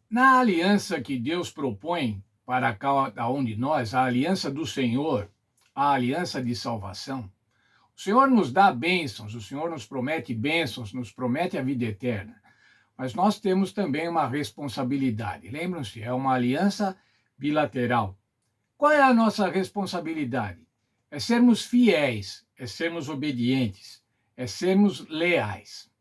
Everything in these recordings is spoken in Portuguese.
Na aliança que Deus propõe para cada um de nós, a aliança do Senhor, a aliança de salvação, o Senhor nos dá bênçãos, o Senhor nos promete bênçãos, nos promete a vida eterna. Mas nós temos também uma responsabilidade. Lembram-se, é uma aliança bilateral. Qual é a nossa responsabilidade? É sermos fiéis, é sermos obedientes, é sermos leais.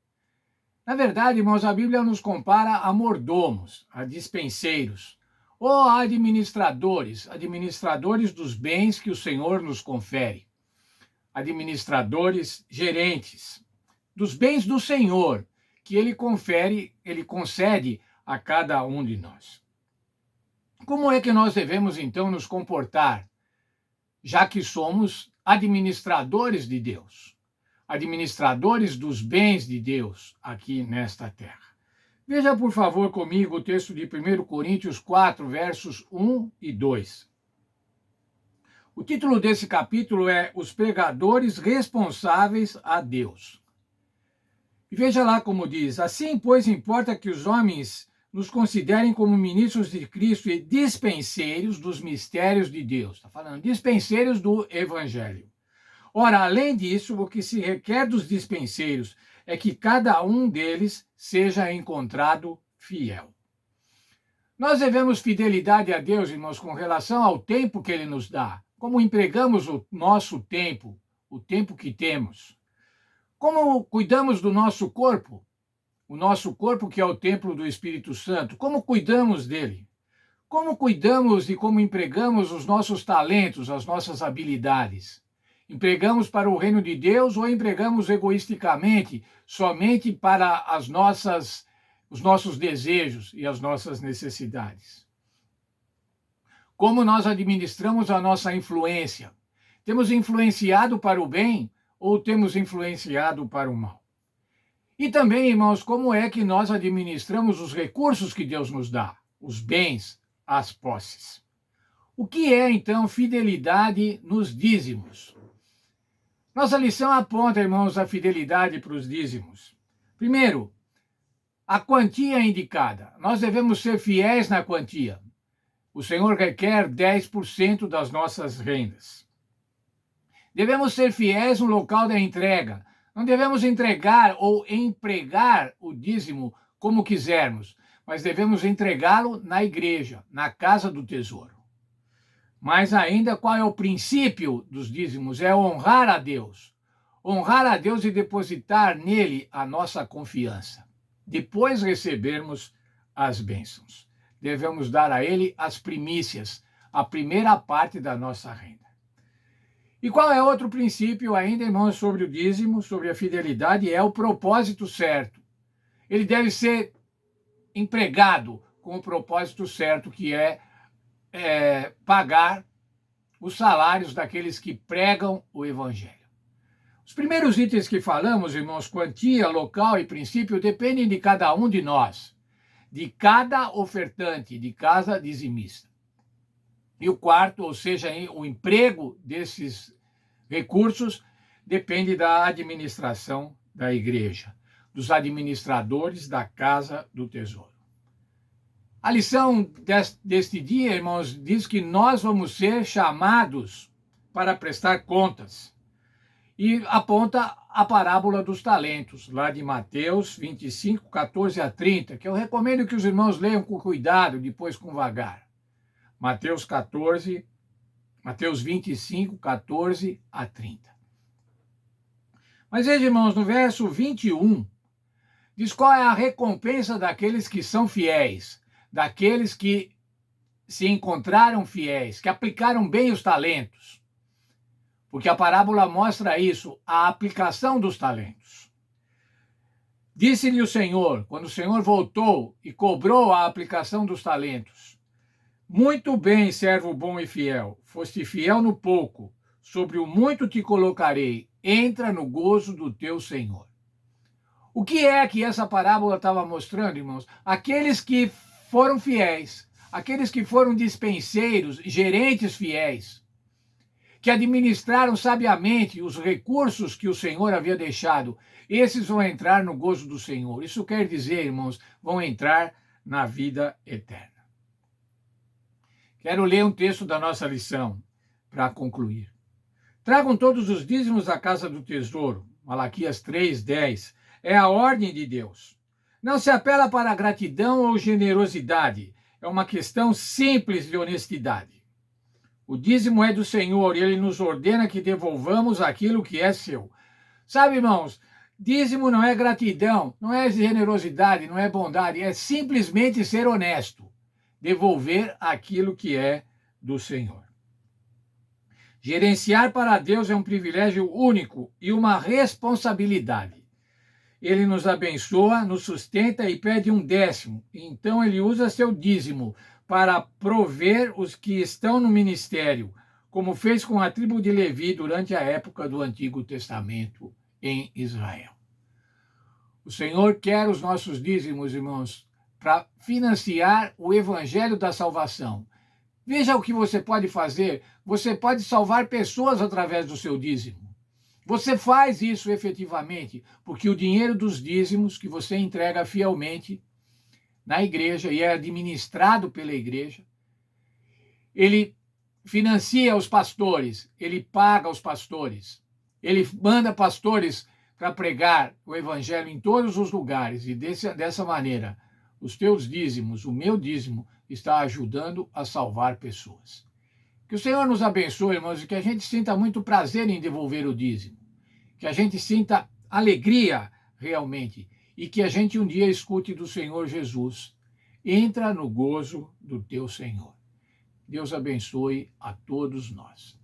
Na verdade, irmãos, a Bíblia nos compara a mordomos, a dispenseiros, ou a administradores, administradores dos bens que o Senhor nos confere, administradores, gerentes dos bens do Senhor, que ele confere, ele concede a cada um de nós. Como é que nós devemos então nos comportar, já que somos administradores de Deus, administradores dos bens de Deus aqui nesta terra? Veja, por favor, comigo o texto de 1 Coríntios 4, versos 1 e 2. O título desse capítulo é Os Pregadores Responsáveis a Deus. E veja lá como diz: assim, pois, importa que os homens nos considerem como ministros de Cristo e dispenseiros dos mistérios de Deus. Está falando dispenseiros do Evangelho. Ora, além disso, o que se requer dos dispenseiros é que cada um deles seja encontrado fiel. Nós devemos fidelidade a Deus, irmãos, com relação ao tempo que Ele nos dá. Como empregamos o nosso tempo, o tempo que temos. Como cuidamos do nosso corpo, o nosso corpo que é o templo do Espírito Santo. Como cuidamos dele? Como cuidamos e como empregamos os nossos talentos, as nossas habilidades? Empregamos para o reino de Deus ou empregamos egoisticamente, somente para os nossos desejos e as nossas necessidades? Como nós administramos a nossa influência? Temos influenciado para o bem ou temos influenciado para o mal? E também, irmãos, como é que nós administramos os recursos que Deus nos dá, os bens, as posses? O que é, então, fidelidade nos dízimos? Nossa lição aponta, irmãos, a fidelidade para os dízimos. Primeiro, a quantia indicada. Nós devemos ser fiéis na quantia. O Senhor requer 10% das nossas rendas. Devemos ser fiéis no local da entrega. Não devemos entregar ou empregar o dízimo como quisermos, mas devemos entregá-lo na igreja, na casa do tesouro. Mas ainda, qual é o princípio dos dízimos? É honrar a Deus. Honrar a Deus e depositar nele a nossa confiança. Depois recebermos as bênçãos. Devemos dar a ele as primícias, a primeira parte da nossa renda. E qual é outro princípio ainda, irmãos, sobre o dízimo, sobre a fidelidade? É o propósito certo. Ele deve ser empregado com o propósito certo, que é pagar os salários daqueles que pregam o Evangelho. Os primeiros itens que falamos, irmãos, quantia, local e princípio, dependem de cada um de nós, de cada ofertante, de cada dizimista. E o quarto, ou seja, o emprego desses recursos, depende da administração da igreja, dos administradores da casa do tesouro. A lição deste dia, irmãos, diz que nós vamos ser chamados para prestar contas. E aponta a parábola dos talentos, lá de Mateus 25, 14 a 30, que eu recomendo que os irmãos leiam com cuidado, depois com vagar. Mateus 25, 14 a 30. Mas veja, irmãos, no verso 21, diz qual é a recompensa daqueles que são fiéis, daqueles que se encontraram fiéis, que aplicaram bem os talentos. Porque a parábola mostra isso, a aplicação dos talentos. Disse-lhe o Senhor, quando o Senhor voltou e cobrou a aplicação dos talentos: muito bem, servo bom e fiel, foste fiel no pouco, sobre o muito te colocarei, entra no gozo do teu Senhor. O que é que essa parábola estava mostrando, irmãos? Aqueles que foram fiéis, aqueles que foram dispenseiros, gerentes fiéis, que administraram sabiamente os recursos que o Senhor havia deixado, esses vão entrar no gozo do Senhor. Isso quer dizer, irmãos, vão entrar na vida eterna. Quero ler um texto da nossa lição para concluir. Tragam todos os dízimos à casa do tesouro. Malaquias 3:10. É a ordem de Deus. Não se apela para a gratidão ou generosidade. É uma questão simples de honestidade. O dízimo é do Senhor e ele nos ordena que devolvamos aquilo que é seu. Sabe, irmãos, dízimo não é gratidão, não é generosidade, não é bondade, é simplesmente ser honesto. Devolver aquilo que é do Senhor. Gerenciar para Deus é um privilégio único e uma responsabilidade. Ele nos abençoa, nos sustenta e pede um 10º. Então ele usa seu dízimo para prover os que estão no ministério, como fez com a tribo de Levi durante a época do Antigo Testamento em Israel. O Senhor quer os nossos dízimos, irmãos, para financiar o evangelho da salvação. Veja o que você pode fazer. Você pode salvar pessoas através do seu dízimo. Você faz isso efetivamente, porque o dinheiro dos dízimos que você entrega fielmente na igreja e é administrado pela igreja, ele financia os pastores, ele paga os pastores, ele manda pastores para pregar o evangelho em todos os lugares e dessa maneira os teus dízimos, o meu dízimo, está ajudando a salvar pessoas. Que o Senhor nos abençoe, irmãos, e que a gente sinta muito prazer em devolver o dízimo. Que a gente sinta alegria realmente e que a gente um dia escute do Senhor Jesus: entra no gozo do teu Senhor. Deus abençoe a todos nós.